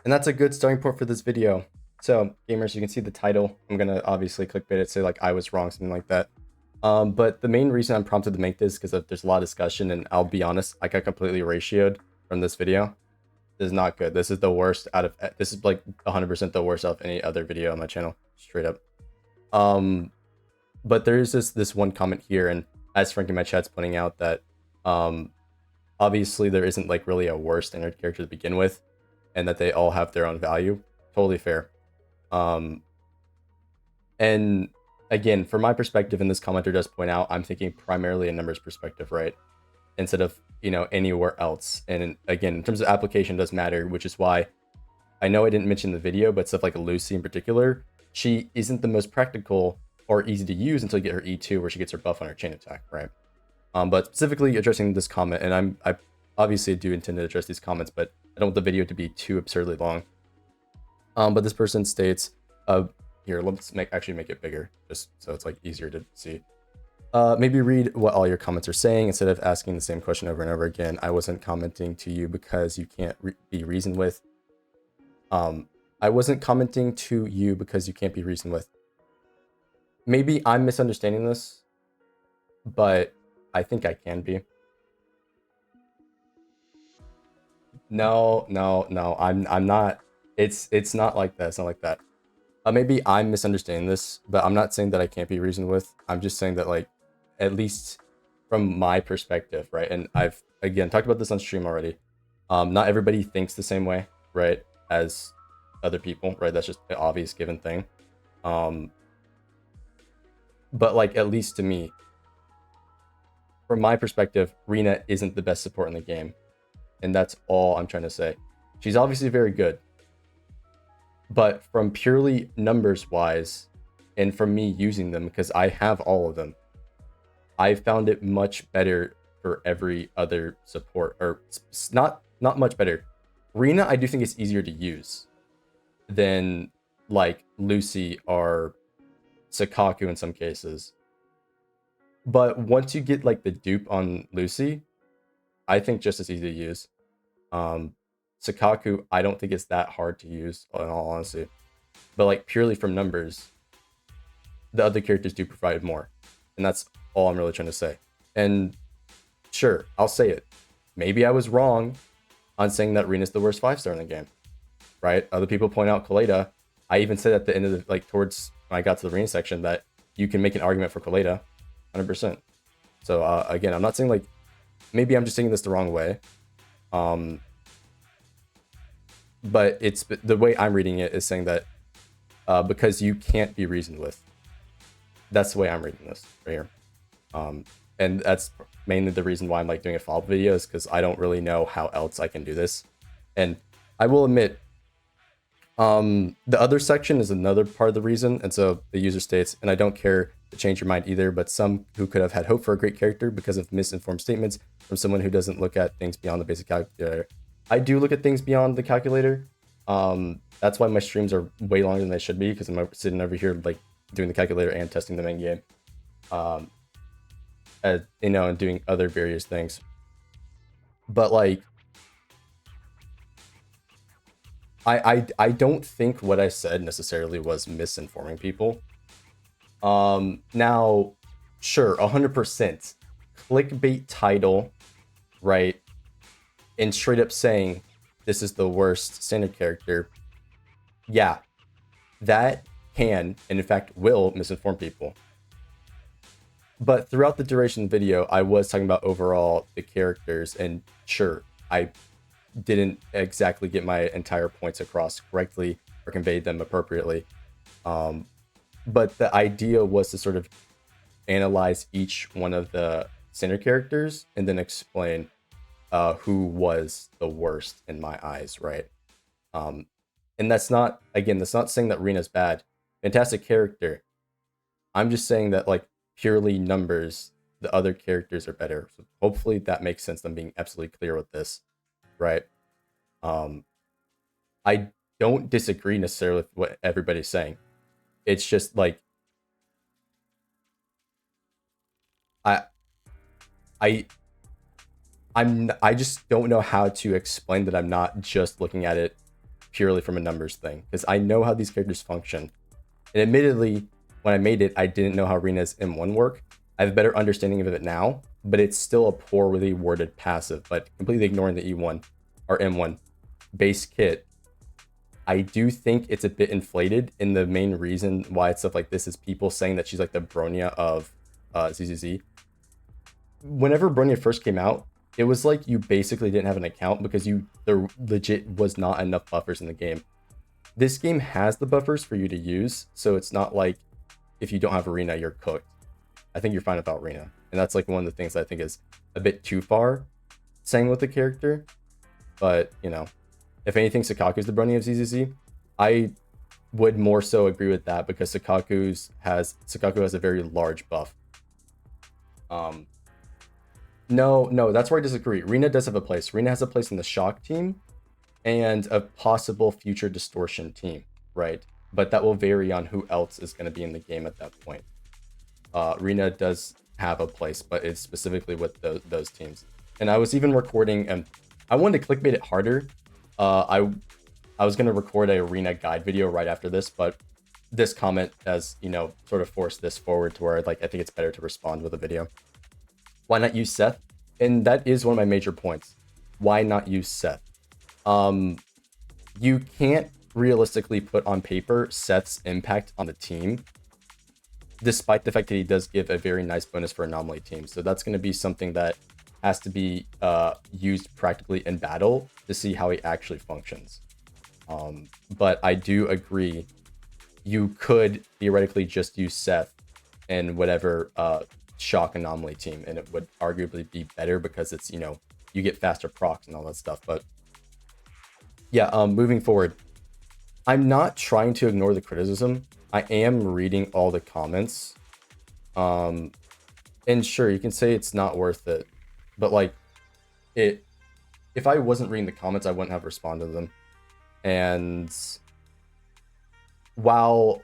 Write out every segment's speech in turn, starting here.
And that's a good starting point for this video. So, gamers, you can see the title. I'm gonna obviously clickbait it, say like I was wrong, something like that. But the main reason I'm prompted to make this is because there's a lot of discussion, and I'll be honest, I got completely ratioed from this video. This is not good. This is the worst out of. This is like 100% the worst out of any other video on my channel, straight up. But there is this one comment here, and as Frank in my chat's pointing out that, obviously there isn't like really a worse standard character to begin with, and that they all have their own value. Totally fair. And again, from my perspective, and this commenter does point out, I'm thinking primarily a numbers perspective, right? Instead of, anywhere else. And again, in terms of application, does matter, which is why I know I didn't mention the video, but stuff like Lucy in particular, she isn't the most practical or easy to use until you get her E2, where she gets her buff on her chain attack, right? But specifically addressing this comment, and I obviously do intend to address these comments, but I don't want the video to be too absurdly long. But this person states, here, let's actually make it bigger, just so it's like easier to see. Maybe read what all your comments are saying instead of asking the same question over and over again. I wasn't commenting to you because you can't be reasoned with. I wasn't commenting to you because you can't be reasoned with. Maybe I'm misunderstanding this, but I think I can be. No, I'm not. It's not like that. It's not like that. Maybe I'm misunderstanding this, but I'm not saying that I can't be reasoned with. I'm just saying that, like, at least from my perspective, right? And I've, again, talked about this on stream already. Not everybody thinks the same way, right, as other people, right? That's just an obvious given thing. But, like, at least to me, from my perspective, Rina isn't the best support in the game. And that's all I'm trying to say. She's obviously very good. But from purely numbers wise, and from me using them, because I have all of them, I found it much better for every other support, or not much better. Rina, I do think it's easier to use than like Lucy or Sakaku in some cases. But once you get like the dupe on Lucy, I think just as easy to use. Sakaku, I don't think it's that hard to use, in all honesty. But like purely from numbers, the other characters do provide more. And that's all I'm really trying to say. And sure, I'll say it. Maybe I was wrong on saying that Rina's the worst 5-star in the game. Right? Other people point out Kaleda. I even said at the end of the, like, towards when I got to the Rina section, that you can make an argument for Kaleda 100%. So again, I'm not saying like, maybe I'm just saying this the wrong way. But it's the way I'm reading it is saying that because you can't be reasoned with. That's the way I'm reading this right here. And that's mainly the reason why I'm like doing a follow-up video, is because I don't really know how else I can do this. And I will admit, the other section is another part of the reason. And so the user states, and I don't care to change your mind either, but some who could have had hope for a great character because of misinformed statements from someone who doesn't look at things beyond the basic calculator. I do look at things beyond the calculator. That's why my streams are way longer than they should be, because I'm sitting over here like doing the calculator and testing the main game, and doing other various things. But like, I don't think what I said necessarily was misinforming people. Now, sure, 100% clickbait title, right? And straight up saying this is the worst standard character. Yeah, that can, and in fact will, misinform people. But throughout the duration of the video, I was talking about overall the characters, and sure, I didn't exactly get my entire points across correctly or conveyed them appropriately. But the idea was to sort of analyze each one of the standard characters and then explain who was the worst in my eyes, right? And that's not, again, that's not saying that Rina's bad. Fantastic character. I'm just saying that, like, purely numbers, the other characters are better. So hopefully that makes sense. I'm being absolutely clear with this, right? I don't disagree necessarily with what everybody's saying. It's just like, I just don't know how to explain that I'm not just looking at it purely from a numbers thing, because I know how these characters function. And admittedly, when I made it, I didn't know how Rina's M1 work. I have a better understanding of it now, but it's still a poorly worded passive. But completely ignoring the E1 or M1 base kit, I do think it's a bit inflated. And the main reason why it's stuff like this is people saying that she's like the Bronya of ZZZ. Whenever Bronya first came out, it was like you basically didn't have an account because there legit was not enough buffers in the game. This game has the buffers for you to use, so it's not like if you don't have Rina, you're cooked. I think you're fine without Rina. And that's like one of the things I think is a bit too far saying with the character. But, you know, if anything, Sakaku's the Bronya of ZZZ. I would more so agree with that because Sakaku has a very large buff. No, that's where I disagree. Rina does have a place. Rina has a place in the Shock team and a possible future Distortion team, right? But that will vary on who else is going to be in the game at that point. Rina does have a place, but it's specifically with those teams. And I was even recording, and I wanted to clickbait it harder. I was going to record a Rina guide video right after this, but this comment has, you know, sort of forced this forward to where like I think it's better to respond with a video. Why not use Seth? And that is one of my major points. Why not use Seth? You can't realistically put on paper Seth's impact on the team, despite the fact that he does give a very nice bonus for anomaly teams. So that's going to be something that has to be used practically in battle to see how he actually functions. But I do agree, you could theoretically just use Seth in whatever Shock anomaly team, and it would arguably be better because it's, you know, you get faster procs and all that stuff. But yeah, moving forward, I'm not trying to ignore the criticism. I am reading all the comments. And sure, you can say it's not worth it, but like if I wasn't reading the comments, I wouldn't have responded to them. And while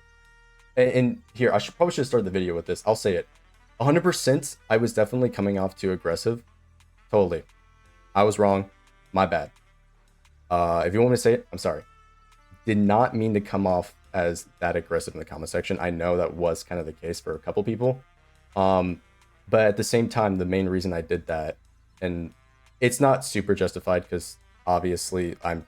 and here, I probably should start the video with this. I'll say it. 100%, I was definitely coming off too aggressive. Totally. I was wrong. My bad. If you want me to say it, I'm sorry. Did not mean to come off as that aggressive in the comment section. I know that was kind of the case for a couple people. But at the same time, the main reason I did that, and it's not super justified because obviously I'm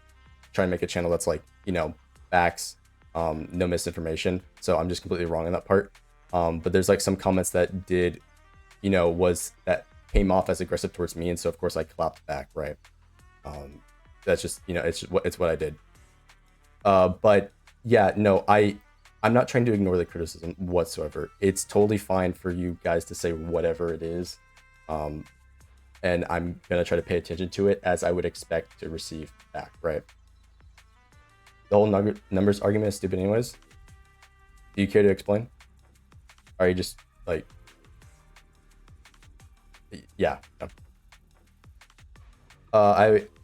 trying to make a channel that's like, you know, facts, no misinformation. So I'm just completely wrong in that part. But there's like some comments that did, you know, that came off as aggressive towards me. And so of course I clapped back, right? That's just, you know, it's what I did. But yeah, no, I'm not trying to ignore the criticism whatsoever. It's totally fine for you guys to say whatever it is. And I'm going to try to pay attention to it as I would expect to receive back, right? The whole numbers argument is stupid anyways. Do you care to explain? Or are you just like, yeah. No.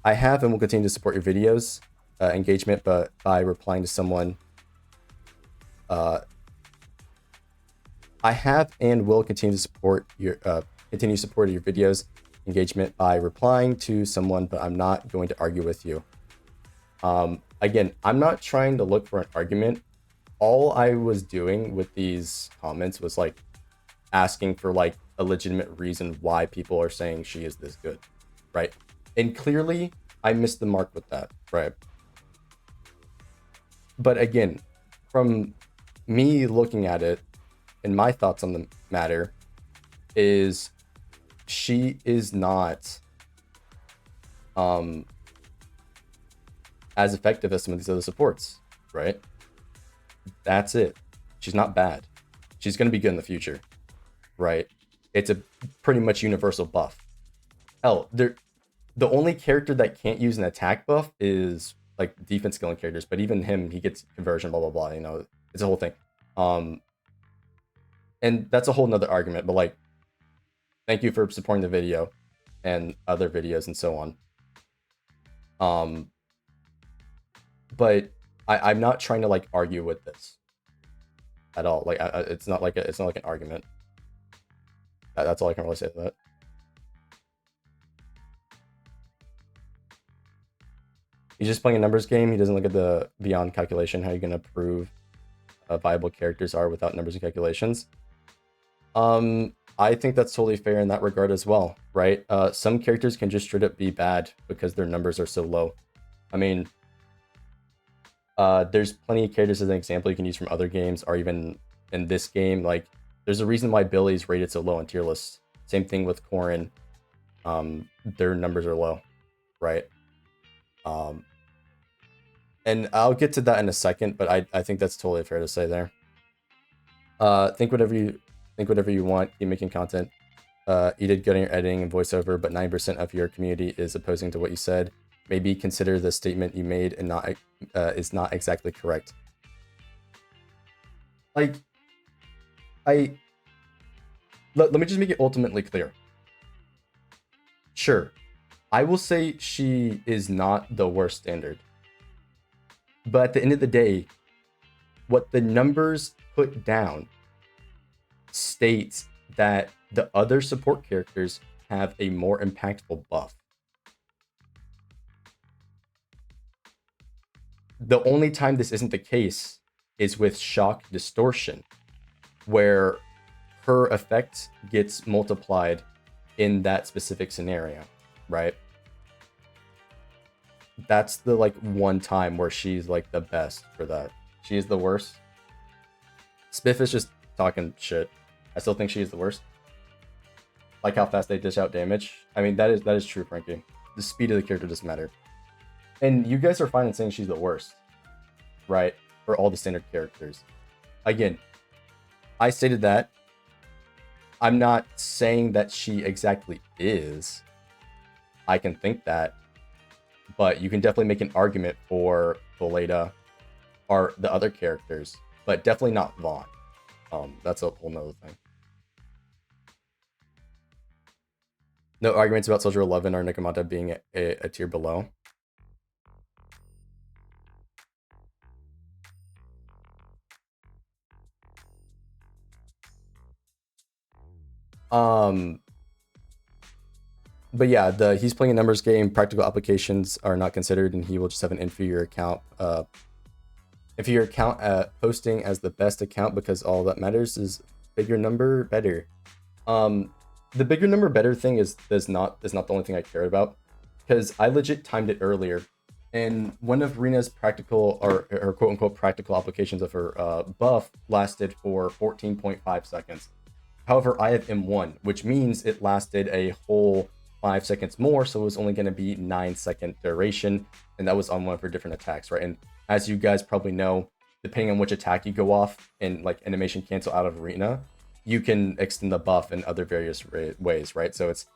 I have and will continue to support your videos engagement, but by replying to someone, I have and will continue to support your supporting your videos engagement by replying to someone, but I'm not going to argue with you. Again, I'm not trying to look for an argument. All I was doing with these comments was like asking for like a legitimate reason why people are saying she is this good, right? And clearly I missed the mark with that, right? But again, from me looking at it and my thoughts on the matter is she is not as effective as some of these other supports, right? That's it. She's not bad. She's going to be good in the future, right? It's a pretty much universal buff. Hell, the only character that can't use an attack buff is like defense skilling characters, but even him, he gets conversion, blah, blah, blah, you know, it's a whole thing. And that's a whole nother argument, but like, thank you for supporting the video and other videos and so on. But I'm not trying to like argue with this at all. Like it's not like an argument. That's all I can really say to that. He's just playing a numbers game. He doesn't look at the beyond calculation. How are you gonna prove viable characters are without numbers and calculations? I think that's totally fair in that regard as well, right? Some characters can just straight up be bad because their numbers are so low. I mean, there's plenty of characters as an example you can use from other games, or even in this game. Like, there's a reason why Billy's rated so low on tier lists. Same thing with Corrin. Their numbers are low, right? And I'll get to that in a second, but I think that's totally fair to say there. Think whatever you want. Keep making content. You did good in your editing and voiceover, but 90% of your community is opposing to what you said. Maybe consider the statement you made and not is not exactly correct. Like, let me just make it ultimately clear. Sure, I will say she is not the worst standard. But at the end of the day, what the numbers put down states that the other support characters have a more impactful buff. The only time this isn't the case is with Shock Distortion, where her effect gets multiplied in that specific scenario, right? That's the like one time where she's like the best for that. She is the worst. Spiff is just talking shit. I still think she is the worst. Like how fast they dish out damage. I mean, that is true, Frankie. The speed of the character doesn't matter. And you guys are fine in saying she's the worst, right? For all the standard characters. Again, I stated that. I'm not saying that she exactly is. I can think that. But you can definitely make an argument for Valeda or the other characters. But definitely not Vaughn. That's a whole nother thing. No arguments about Soldier 11 or Nikomata being a tier below. But yeah, he's playing a numbers game. Practical applications are not considered, and he will just have an inferior account. Inferior account posting as the best account because all that matters is bigger number better. The bigger number better thing is not the only thing I care about, because I legit timed it earlier, and one of Rina's practical or her quote unquote practical applications of her buff lasted for 14.5 seconds. However, I have M1, which means it lasted a whole 5 seconds more, so it was only going to be 9-second duration, and that was on one of her different attacks, right? And as you guys probably know, depending on which attack you go off and like animation cancel out of Rina, you can extend the buff in other various ways, right? So it's,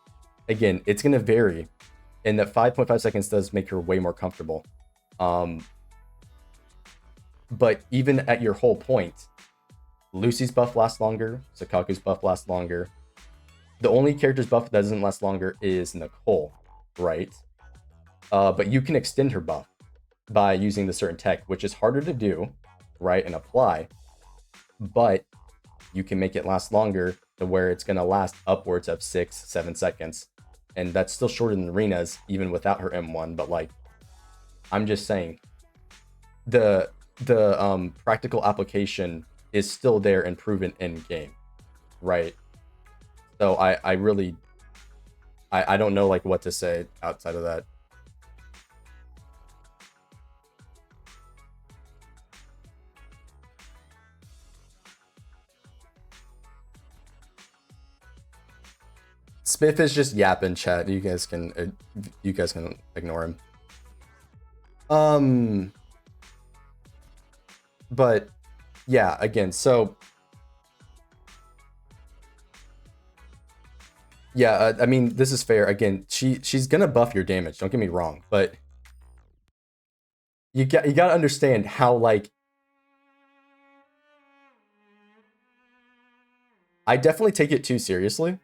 again, it's going to vary, and that 5.5 seconds does make her way more comfortable. But even at your whole point, Lucy's buff lasts longer, Sakaku's buff lasts longer. The only character's buff that doesn't last longer is Nicole, right? But you can extend her buff by using the certain tech, which is harder to do, right, and apply. But you can make it last longer to where it's going to last upwards of 6-7 seconds. And that's still shorter than Rina's, even without her M1. But like, I'm just saying, the practical application is still there and proven in game, right? So I really don't know like what to say outside of that. Smith is just yapping chat. You guys can ignore him. But yeah, again, so yeah, I mean, this is fair. Again, she's gonna buff your damage. Don't get me wrong, but you gotta understand how like I definitely take it too seriously,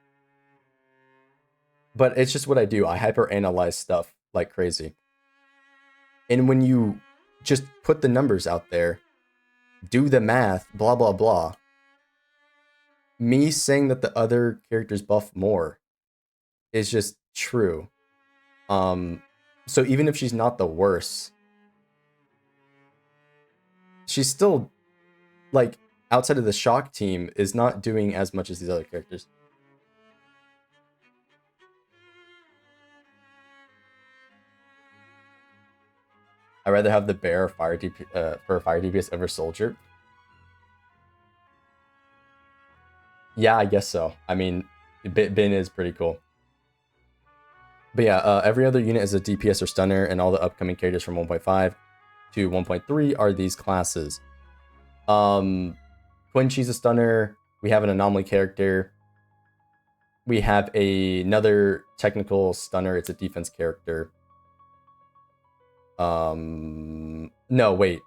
but it's just what I do. I hyper-analyze stuff like crazy, and when you just put the numbers out there, do the math, blah blah blah. Me saying that the other characters buff more is just true. So even if she's not the worst, she's still, like, outside of the shock team, is not doing as much as these other characters. I'd rather have the bear fire for fire DPS over soldier. Yeah, I guess so. I mean, Bin is pretty cool. But yeah, every other unit is a DPS or stunner, and all the upcoming characters from 1.5 to 1.3 are these classes. Quincy's a stunner. We have an anomaly character. We have another technical stunner. It's a defense character. No, wait.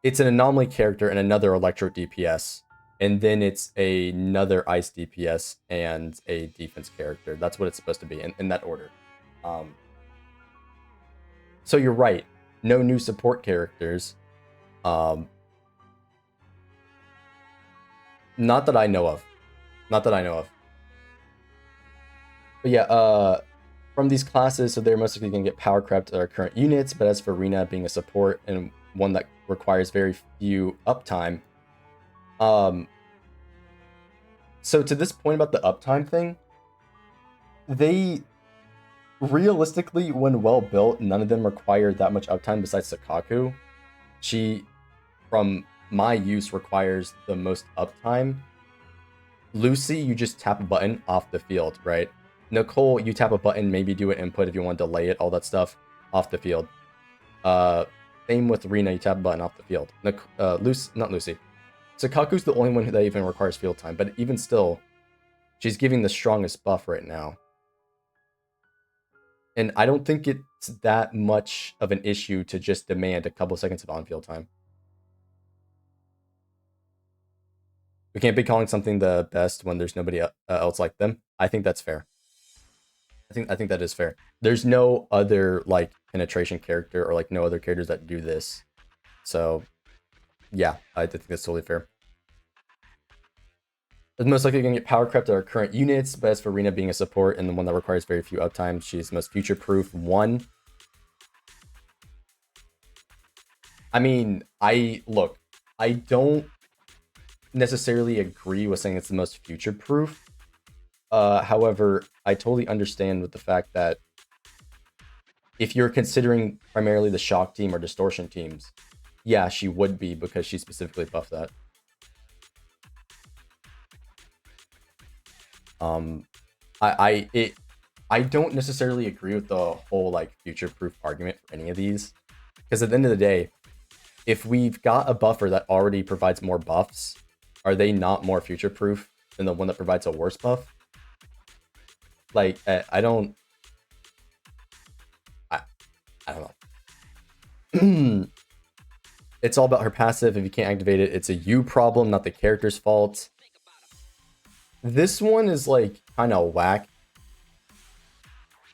It's an anomaly character and another electro DPS. And then it's another ice DPS and a defense character. That's what it's supposed to be in that order. So you're right. No new support characters. Not that I know of. Not that I know of. But yeah, from these classes, so they're most likely going to get power crept to our current units. But as for Rina being a support and one that requires very few uptime, so to this point about the uptime thing, they realistically, when well built, none of them require that much uptime besides Sakaku. She, from my use, requires the most uptime. Lucy, you just tap a button off the field, right? Nicole, you tap a button, maybe do an input if you want to delay it, all that stuff, off the field. Same with Rina, you tap a button off the field. Lucy, not Lucy. Sakaku's the only one that even requires field time, but even still, she's giving the strongest buff right now. And I don't think it's that much of an issue to just demand a couple seconds of on-field time. We can't be calling something the best when there's nobody else like them. I think that's fair. I think that is fair. There's no other like penetration character or like no other characters that do this. So yeah, I think that's totally fair. It's most likely going to get power crept at our current units, but as for Rina being a support and the one that requires very few uptime, she's most future-proof. One. I mean, I don't necessarily agree with saying it's the most future-proof. However, I totally understand with the fact that if you're considering primarily the shock team or distortion teams, yeah, she would be because she specifically buffed that. I don't necessarily agree with the whole like future-proof argument for any of these, because at the end of the day, if we've got a buffer that already provides more buffs, are they not more future-proof than the one that provides a worse buff? Like, I don't know. It's all about her passive. If you can't activate it, it's a you problem, not the character's fault. This one is like kind of whack,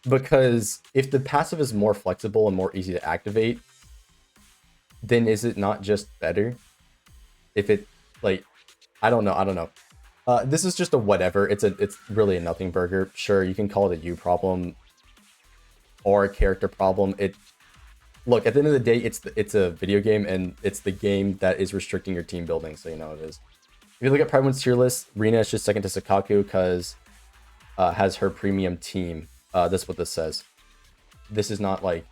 because if the passive is more flexible and more easy to activate, then is it not just better? If it, like, I don't know. This is just a whatever. It's really a nothing burger. Sure, you can call it a you problem or a character problem. Look, at the end of the day, it's a video game, and it's the game that is restricting your team building, so you know it is. If you look at Pride 1's tier list, Rina is just second to Sakaku because has her premium team. That's what this says. This is not like...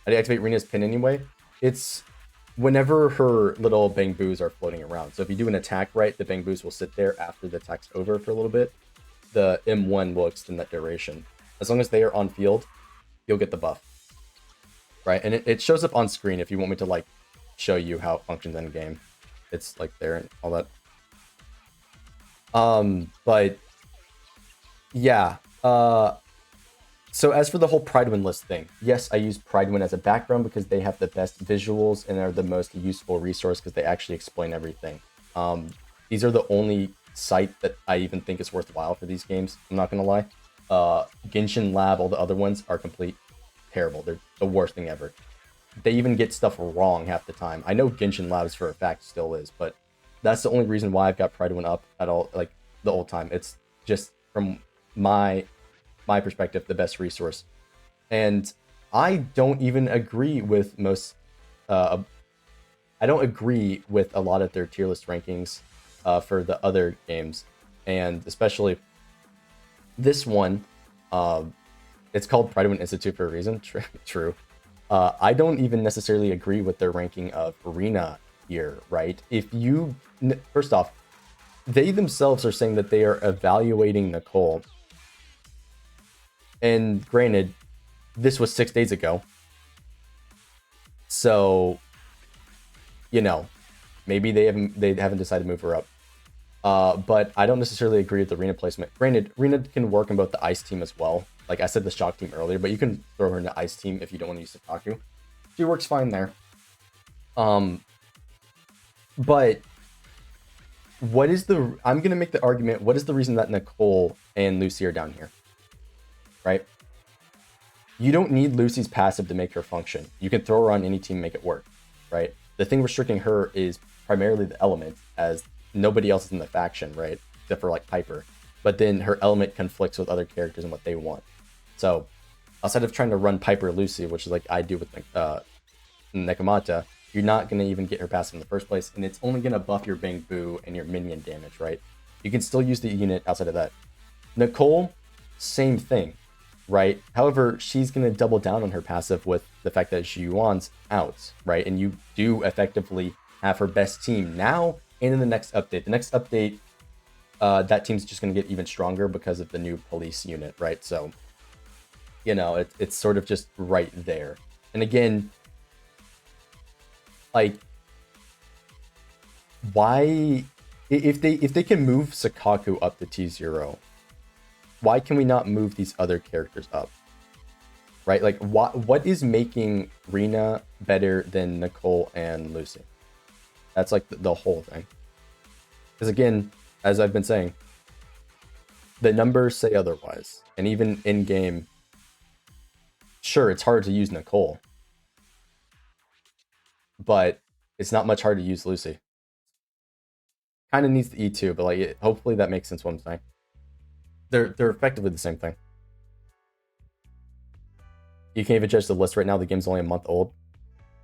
How do you activate Rina's pin anyway? It's whenever her little bang boos are floating around. So if you do an attack right, the bang boos will sit there after the attack's over for a little bit. The M1 will extend that duration. As long as they are on field, you'll get the buff. Right? And it shows up on screen if you want me to like show you how it functions in game. It's like there and all that. But yeah, so as for the whole Pride list thing, yes, I use Pride as a background because they have the best visuals and are the most useful resource because they actually explain everything. These are the only site that I even think is worthwhile for these games. I'm not gonna lie. Genshin Lab, all the other ones are complete terrible. They're the worst thing ever. They even get stuff wrong half the time. I know Genshin Labs for a fact still is, but that's the only reason why I've got Pride up at all, like the old time. It's just from my perspective, the best resource. And I don't even agree with most. I don't agree with a lot of their tier list rankings for the other games, and especially this one. It's called Pride Win Institute for a reason. True. I don't even necessarily agree with their ranking of Rina here, right? If you, first off, they themselves are saying that they are evaluating Nicole. And granted, this was 6 days ago. So, you know, maybe they haven't decided to move her up. But I don't necessarily agree with the Rina placement. Granted, Rina can work in both the ice team as well. Like I said, the shock team earlier, but you can throw her in the ice team if you don't want to use Sakaku. She works fine there. But what is the? I'm gonna make the argument. What is the reason that Nicole and Lucy are down here? Right? You don't need Lucy's passive to make her function. You can throw her on any team and make it work. Right? The thing restricting her is primarily the element, as nobody else is in the faction, right? Except for like Piper. But then her element conflicts with other characters and what they want. So outside of trying to run Piper Lucy, which is like I do with Nekomata, you're not going to even get her passive in the first place, and it's only going to buff your Bang Boo and your minion damage, right? You can still use the unit outside of that. Nicole, same thing, right? However, she's going to double down on her passive with the fact that Yuan's out, right? And you do effectively have her best team now and in the next update. The next update, that team's just going to get even stronger because of the new police unit, right? So, you know, it's sort of just right there. And again, like, why, if they can move Sakaku up to T0, why can we not move these other characters up? Right? Like, what is making Rina better than Nicole and Lucy? That's like the whole thing. Because again, as I've been saying, the numbers say otherwise. And even in game, sure, it's hard to use Nicole, but it's not much hard to use Lucy. Kind of needs the E2, but like hopefully that makes sense what I'm saying. They're effectively the same thing. You can't even judge the list right now. The game's only a month old.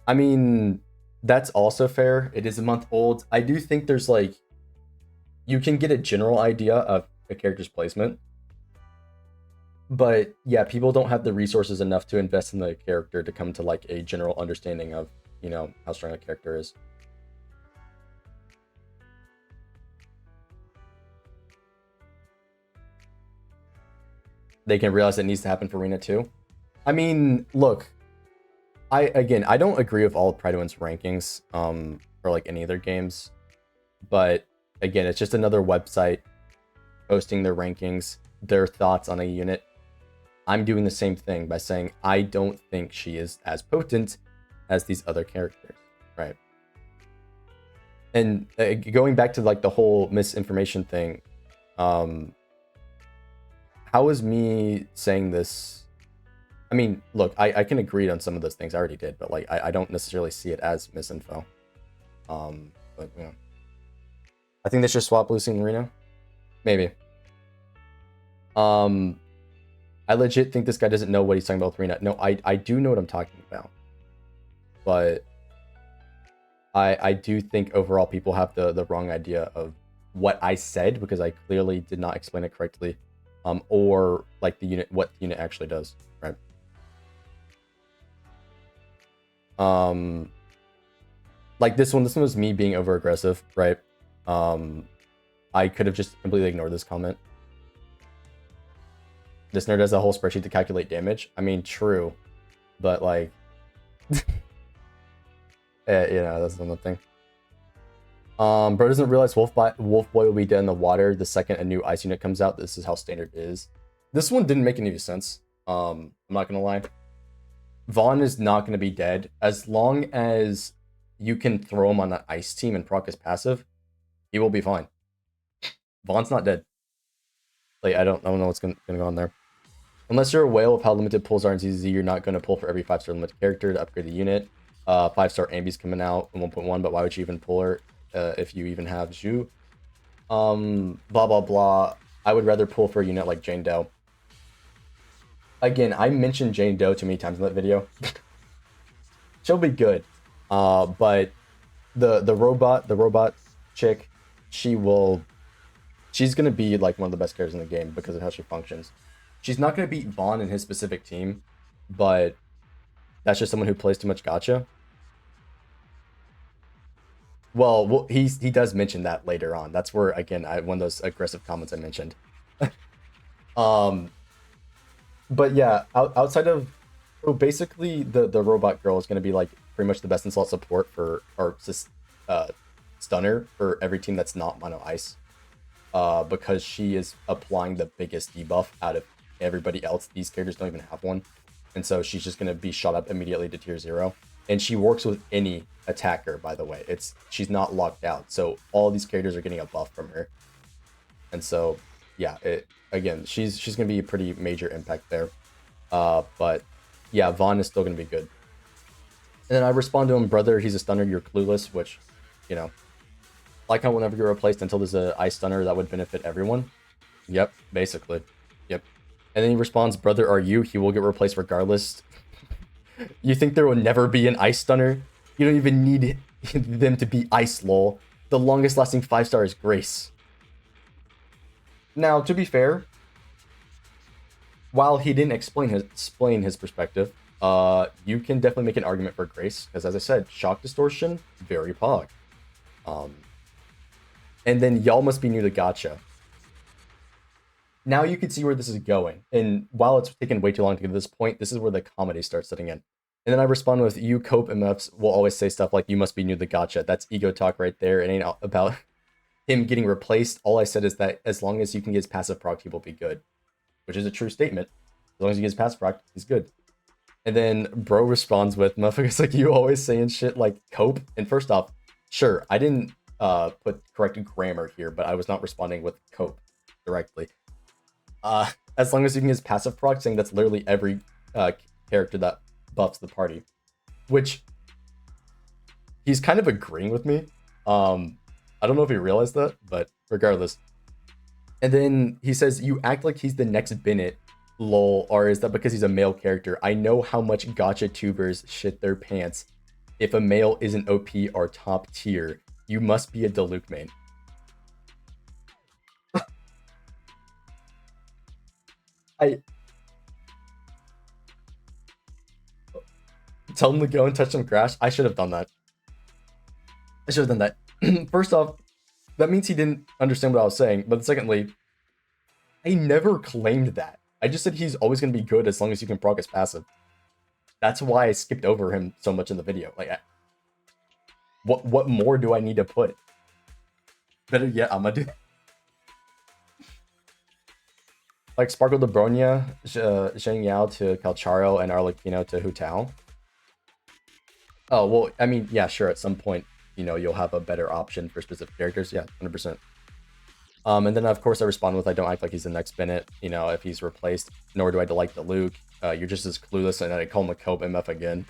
I mean, that's also fair. It is a month old. I do think there's like, you can get a general idea of a character's placement. But yeah, people don't have the resources enough to invest in the character to come to like a general understanding of, you know, how strong a character is. They can realize it needs to happen for Rina too. I mean, look, I don't agree with all of Pride Win's rankings, or like any other games, but again, it's just another website posting their rankings, their thoughts on a unit. I'm doing the same thing by saying I don't think she is as potent as these other characters, right? And going back to like the whole misinformation thing, how is me saying this? I mean, look, I can agree on some of those things. I already did, but like I don't necessarily see it as misinfo. But you know, I think they should swap Lucy and Rina. Maybe. I legit think this guy doesn't know what he's talking about with Rina. No, I do know what I'm talking about. But I do think overall people have the wrong idea of what I said, because I clearly did not explain it correctly. Or like the unit, what the unit actually does, right? Like this one was me being over aggressive, right? I could have just completely ignored this comment. This nerd has a whole spreadsheet to calculate damage. I mean, true, but like, you know, that's another thing. Bro doesn't realize Wolf Boy will be dead in the water the second a new ice unit comes out. This is how standard is. This one didn't make any sense. I'm not gonna lie. Vaughn is not gonna be dead as long as you can throw him on that ice team and proc his passive. He will be fine. Vaughn's not dead. Like I don't know what's gonna go on there. Unless you're a whale of how limited pulls are in ZZ, you're not going to pull for every 5-star limited character to upgrade the unit. 5-star Ambi's coming out in 1.1, but why would you even pull her if you even have Zhu? Blah, blah, blah. I would rather pull for a unit like Jane Doe. Again, I mentioned Jane Doe too many times in that video. She'll be good. But the robot chick, she's gonna be like one of the best characters in the game because of how she functions. She's not gonna beat Vaughn in his specific team, but that's just someone who plays too much gacha. Well, he does mention that later on. That's where again one of those aggressive comments I mentioned. um, but yeah, outside of so basically the robot girl is gonna be like pretty much the best in slot support for or stunner for every team that's not mono ice. Because she is applying the biggest debuff out of everybody else. These characters don't even have one. And so she's just going to be shot up immediately to tier 0. And she works with any attacker, by the way. She's not locked out. So all these characters are getting a buff from her. And so, yeah, again, she's going to be a pretty major impact there. But yeah, Vaughn is still going to be good. And then I respond to him, brother, he's a stunner, you're clueless, which, you know, like how will never get replaced until there's an ice stunner that would benefit everyone. Yep, basically. Yep. And then he responds, brother, are you? He will get replaced regardless. You think there will never be an ice stunner? You don't even need them to be ice, lol. The longest lasting 5-star is Grace. Now, to be fair, while he didn't explain his perspective, you can definitely make an argument for Grace, because as I said, shock distortion, very pog. And then y'all must be new to gacha. Now you can see where this is going. And while it's taken way too long to get to this point, this is where the comedy starts setting in. And then I respond with, you cope MFs will always say stuff like, you must be new to gacha. That's ego talk right there. It ain't about him getting replaced. All I said is that as long as you can get his passive proc, he will be good. Which is a true statement. As long as he gets passive proc, he's good. And then bro responds with, motherfuckers like you always saying shit like cope. And first off, sure, I didn't put correct grammar here, but I was not responding with cope directly. As long as you can use passive proc, saying that's literally every character that buffs the party, which he's kind of agreeing with me. I don't know if he realized that, but regardless. And then he says, you act like he's the next Bennett, lol, or is that because he's a male character? I know how much gacha tubers shit their pants. If a male isn't OP or top tier, you must be a Diluc main. Tell him to go and touch some grass. I should have done that. First off, that means he didn't understand what I was saying. But secondly, I never claimed that. I just said he's always going to be good as long as you can proc his passive. That's why I skipped over him so much in the video. Like, what more do I need to put? Better yet, I'm gonna do like Sparkle de Bronya, Zheng Yao to Calcharo, and Arlecchino to Hu Tao. Oh, well, I mean, yeah, sure, at some point, you know, you'll have a better option for specific characters. Yeah, 100%. And then, of course, I respond with, I don't act like he's the next Bennett, you know, if he's replaced, nor do I like Diluc. You're just as clueless, and then I call him a cope MF again.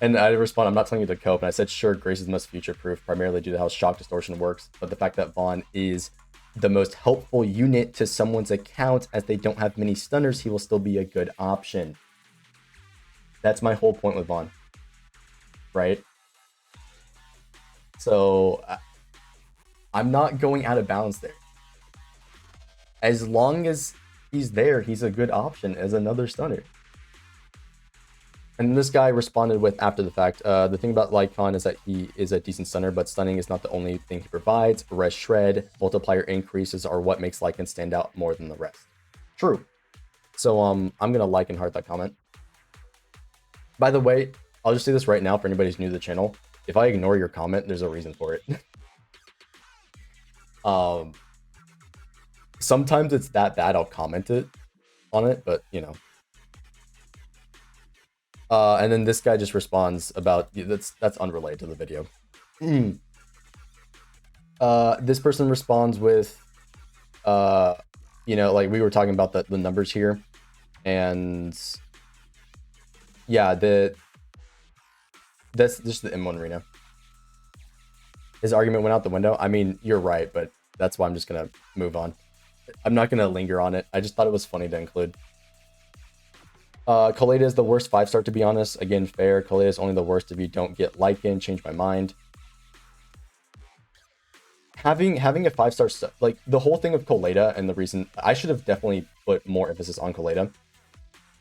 And I respond, I'm not telling you to cope, and I said, sure, Grace is the most future-proof, primarily due to how shock distortion works, but the fact that Vaughn is the most helpful unit to someone's account, as they don't have many stunners, he will still be a good option. That's my whole point with Vaughn. Right? So, I'm not going out of bounds there. As long as he's there, he's a good option as another stunner. And this guy responded with, after the fact, the thing about Lycon is that he is a decent stunner, but stunning is not the only thing he provides. Res Shred, multiplier increases are what makes Lycan stand out more than the rest. True. So I'm going to like and heart that comment. By the way, I'll just say this right now for anybody who's new to the channel. If I ignore your comment, there's a reason for it. Sometimes it's that bad I'll comment it on it, but you know. And then this guy just responds about, that's unrelated to the video. This person responds with, you know, like we were talking about the numbers here, and yeah, that's just the M1 Rina. His argument went out the window. I mean, you're right, but that's why I'm just gonna move on. I'm not gonna linger on it. I just thought it was funny to include. Kaleda is the worst 5-star, to be honest. Again, fair. Kaleda is only the worst if you don't get Lycan. Change my mind. Having a 5-star stuff, like the whole thing of Kaleda, and the reason I should have definitely put more emphasis on Kaleda.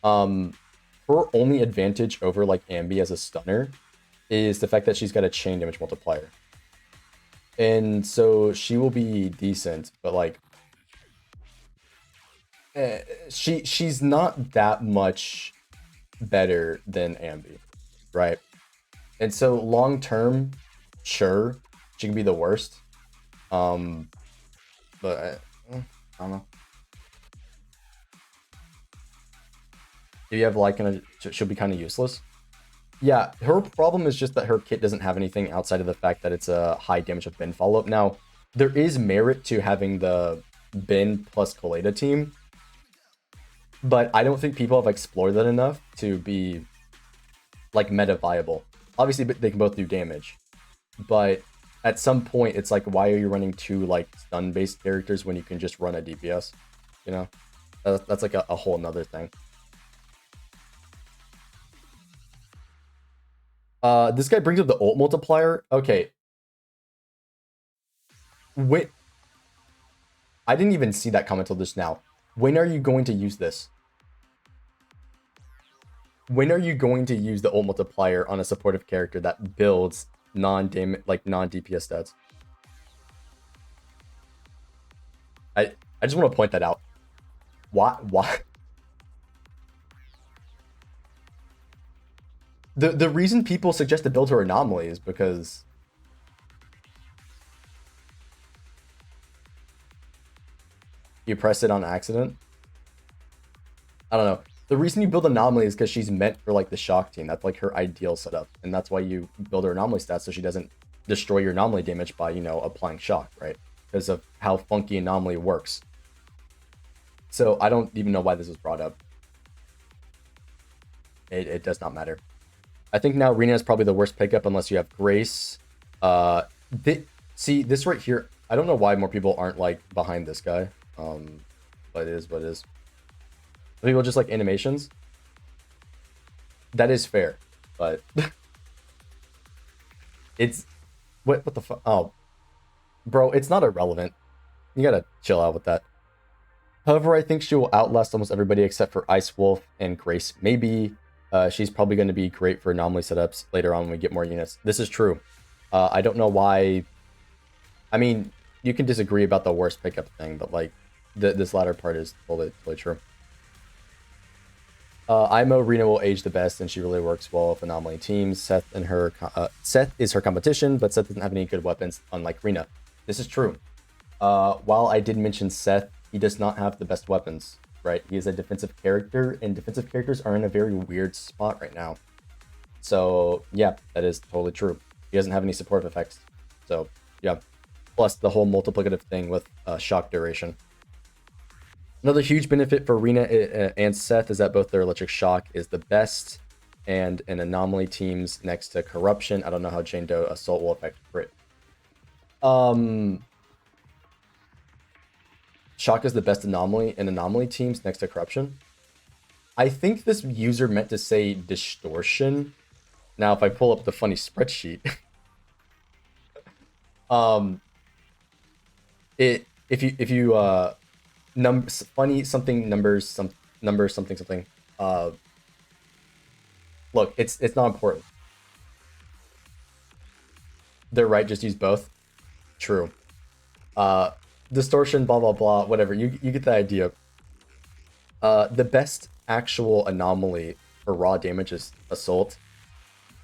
Her only advantage over like Ambi as a stunner is the fact that she's got a chain damage multiplier. And so she will be decent, but like she's not that much better than Ambi, right? And so long term, sure, she can be the worst. But I don't know. Do you have like she'll be kind of useless? Yeah, her problem is just that her kit doesn't have anything outside of the fact that it's a high damage of bin follow-up. Now, there is merit to having the bin plus Kaleda team, but I don't think people have explored that enough to be like meta viable. Obviously, they can both do damage, but at some point, it's like, why are you running two like stun-based characters when you can just run a DPS? You know, that's like a whole nother thing. This guy brings up the ult multiplier. Okay. Wait. I didn't even see that comment till just now. When are you going to use this? When are you going to use the ult multiplier on a supportive character that builds non-DPS stats? I just want to point that out. Why? The reason people suggest to build her anomaly is because you press it on accident. I don't know. The reason you build anomaly is because she's meant for like the shock team. That's like her ideal setup, and that's why you build her anomaly stats so she doesn't destroy your anomaly damage by, you know, applying shock, right? Because of how funky anomaly works. So I don't even know why this was brought up. It does not matter. I think now Rina is probably the worst pickup unless you have Grace. See, this right here, I don't know why more people aren't like behind this guy. But it is what it is. People just like animations. That is fair, but it's what the fuck? Oh, bro, it's not irrelevant. You gotta chill out with that. However, I think she will outlast almost everybody except for Ice Wolf and Grace. Maybe she's probably going to be great for anomaly setups later on when we get more units. This is true. I don't know why. I mean, you can disagree about the worst pickup thing, but like this latter part is totally true. IMO Rina will age the best, and she really works well with anomaly teams. Seth is her competition, but Seth doesn't have any good weapons, unlike Rina. This is true. While I did mention Seth, he does not have the best weapons, right? He is a defensive character, and defensive characters are in a very weird spot right now. So yeah, that is totally true. He doesn't have any supportive effects. So yeah, plus the whole multiplicative thing with shock duration. Another huge benefit for Rina and Seth is that both their electric shock is the best, and in anomaly teams next to corruption. I don't know how Jane Doe assault will affect crit. Shock is the best anomaly in anomaly teams next to corruption. I think this user meant to say distortion. Now, if I pull up the funny spreadsheet, if you funny something numbers something look, it's not important. They're right, just use both. True. Distortion, blah blah blah, whatever. You get the idea. The best actual anomaly for raw damage is assault,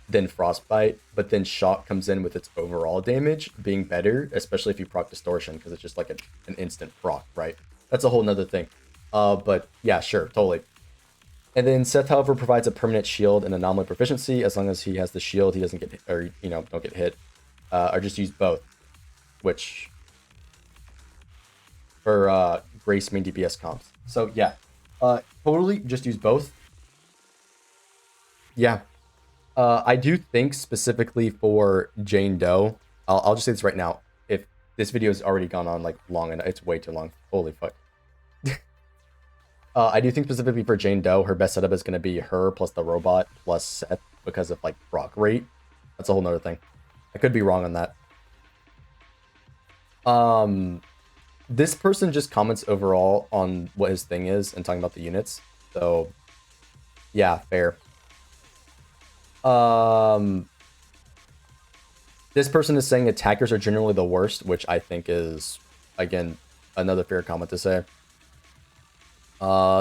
then frostbite, but then shock comes in with its overall damage being better, especially if you proc distortion, because it's just like an instant proc, right? That's a whole nother thing. But yeah, sure, totally. And then Seth, however, provides a permanent shield and anomaly proficiency. As long as he has the shield, he doesn't get hit, or don't get hit, or just use both, which for Grace main DPS comps. So yeah, totally just use both. Yeah, I do think specifically for Jane Doe, I'll just say this right now. If this video has already gone on like long enough, it's way too long. Holy fuck. I do think specifically for Jane Doe, her best setup is going to be her plus the robot plus Seth because of like proc rate. That's a whole nother thing. I could be wrong on that. This person just comments overall on what his thing is and talking about the units. So, yeah, fair. This person is saying attackers are generally the worst, which I think is, again, another fair comment to say.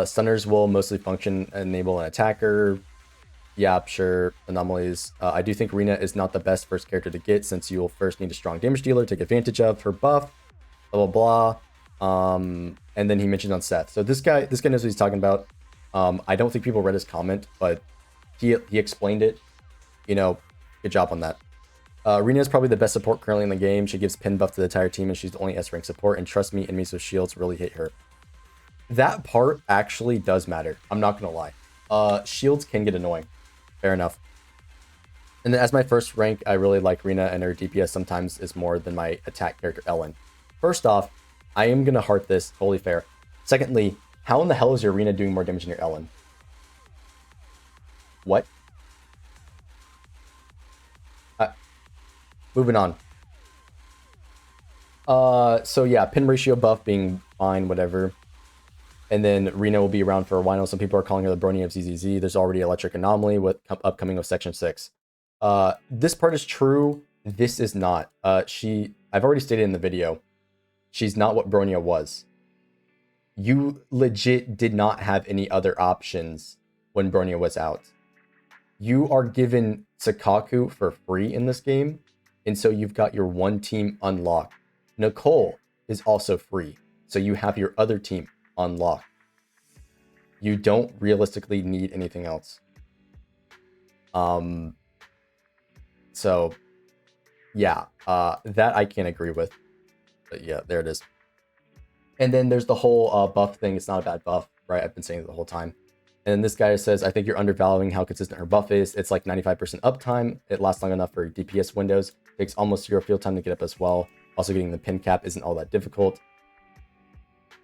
Stunners will mostly function enable an attacker. Yeah, sure. Anomalies. I do think Rina is not the best first character to get since you'll first need a strong damage dealer to take advantage of her buff. Blah blah blah. And then he mentioned on Seth. So this guy knows what he's talking about. I don't think people read his comment, but he explained it. You know, good job on that. Rina is probably the best support currently in the game. She gives pin buff to the entire team, and she's the only S rank support. And trust me, enemies with shields really hit her. That part actually does matter. I'm not gonna lie. Shields can get annoying. Fair enough. And then as my first rank, I really like Rina, and her DPS sometimes is more than my attack character Ellen. First off, I am gonna heart this, totally fair. Secondly, how in the hell is your Rina doing more damage than your Ellen? What? Moving on. So yeah, pin ratio buff being fine, whatever. And then Rina will be around for a while. Some people are calling her the Brony of ZZZ. There's already Electric Anomaly with upcoming of Section 6. This part is true. This is not. I've already stated in the video, she's not what Bronya was. You legit did not have any other options when Bronya was out. You are given Sakaku for free in this game, and so you've got your one team unlocked. Nicole is also free, so you have your other team unlocked. You don't realistically need anything else. So yeah, that I can't agree with. But yeah, there it is. And then there's the whole buff thing. It's not a bad buff, right? I've been saying it the whole time. And this guy says, I think you're undervaluing how consistent her buff is. It's like 95% uptime. It lasts long enough for DPS windows. Takes almost 0 field time to get up as well. Also getting the pin cap isn't all that difficult.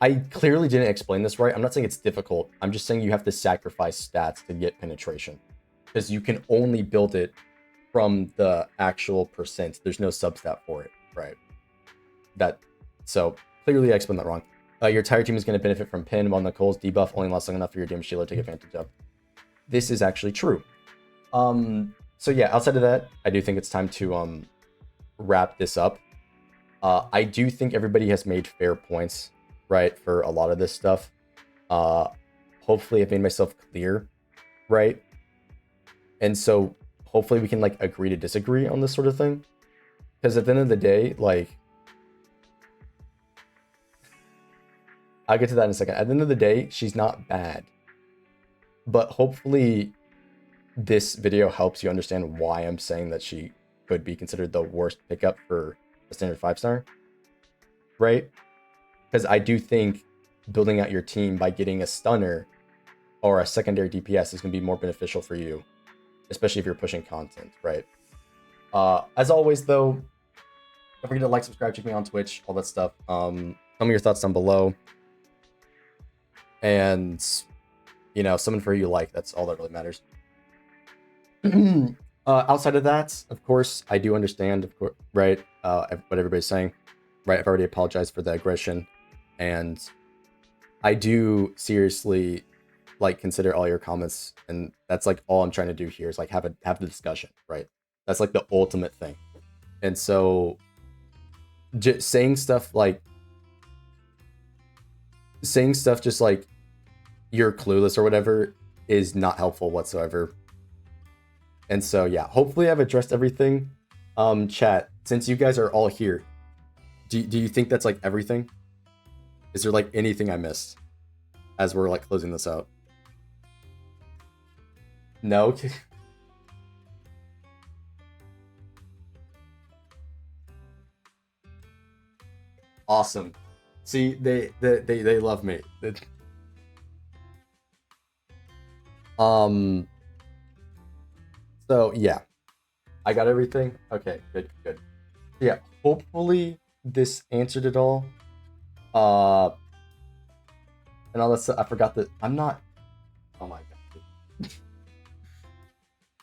I clearly didn't explain this right. I'm not saying it's difficult. I'm just saying you have to sacrifice stats to get penetration. Because you can only build it from the actual percent. There's no substat for it, right? So clearly I explained that wrong. Your entire team is going to benefit from pin, while Nicole's debuff only lasts long enough for your damage dealer to take advantage of. This is actually true. So yeah, outside of that, I do think it's time to wrap this up. I do think everybody has made fair points, right, for a lot of this stuff. Hopefully I've made myself clear, right? And so hopefully we can like agree to disagree on this sort of thing. Because at the end of the day, like, I'll get to that in a second. At the end of the day, she's not bad. But hopefully this video helps you understand why I'm saying that she could be considered the worst pickup for a standard 5-star. Right? Because I do think building out your team by getting a stunner or a secondary DPS is going to be more beneficial for you. Especially if you're pushing content, right? As always, though, don't forget to like, subscribe, check me on Twitch, all that stuff. Tell me your thoughts down below. And, you know, summon for who you like. That's all that really matters. Outside of that, of course, I do understand, of course, right, what everybody's saying. Right, I've already apologized for the aggression. And I do seriously, like, consider all your comments. And that's, like, all I'm trying to do here is, like, have the discussion, right? That's, like, the ultimate thing. And so, just saying stuff just like you're clueless or whatever is not helpful whatsoever. And so yeah, hopefully I've addressed everything. Chat, since you guys are all here, do you think that's like everything? Is there like anything I missed as we're like closing this out? No. Awesome. See, they love me. So yeah, I got everything. Okay, good. Yeah, hopefully this answered it all. and all this. I forgot that I'm not. Oh my god.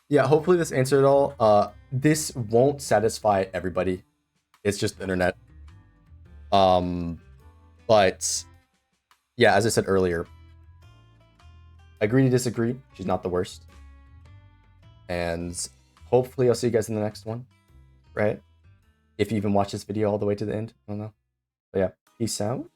Yeah, hopefully this answered it all. This won't satisfy everybody. It's just the internet. But yeah, as I said earlier, agree to disagree. She's not the worst. And hopefully I'll see you guys in the next one, right? If you even watch this video all the way to the end, I don't know. But yeah, peace out.